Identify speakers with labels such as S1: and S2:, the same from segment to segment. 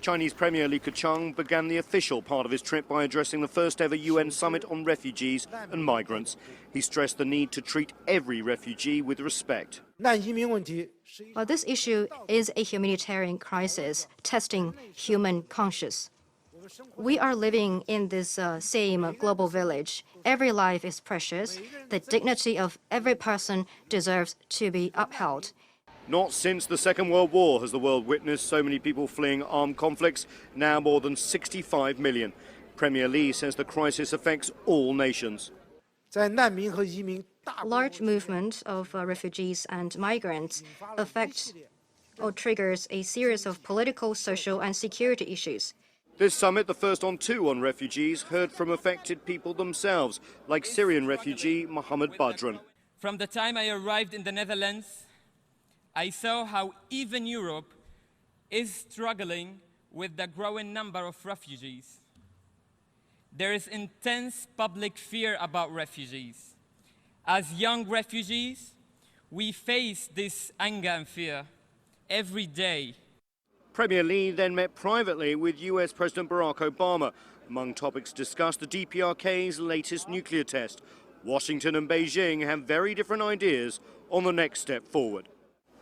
S1: Chinese Premier Li Keqiang began the official part of his trip by addressing the first ever UN summit on refugees and migrants. He stressed the need to treat every refugee with respect.
S2: This issue is a humanitarian crisis, testing human conscience. We are living in this same global village. Every life is precious. The dignity of every person deserves to be upheld.
S1: Not since the Second World War has the world witnessed so many people fleeing armed conflicts, now more than 65 million. Premier Li says the crisis affects all nations.
S2: Large movement of refugees and migrants affects or triggers a series of political, social and security issues.
S1: This summit, the first on two on refugees, heard from affected people themselves, like Syrian refugee Mohammed Badran.
S3: From the time I arrived in the Netherlands, I saw how even Europe is struggling with the growing number of refugees. There is intense public fear about refugees. As young refugees, we face this anger and fear every day.
S1: Premier Li then met privately with US President Barack Obama. Among topics discussed, the DPRK's latest nuclear test. Washington and Beijing have very different ideas on the next step forward.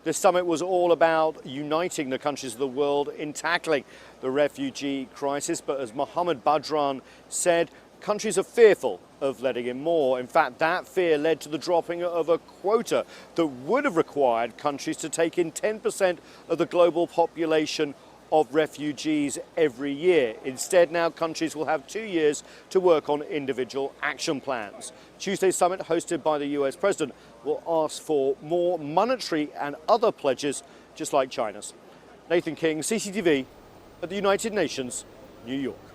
S1: This summit was all about uniting the countries of the world in tackling the refugee crisis. But as Mohammed Badran said, countries are fearful of letting in more. In fact, that fear led to the dropping of a quota that would have required countries to take in 10% of the global population of refugees every year. Instead, now countries will have 2 years to work on individual action plans. Tuesday's summit, hosted by the US President, will ask for more monetary and other pledges, just like China's. Nathan King, CCTV, at the United Nations, New York.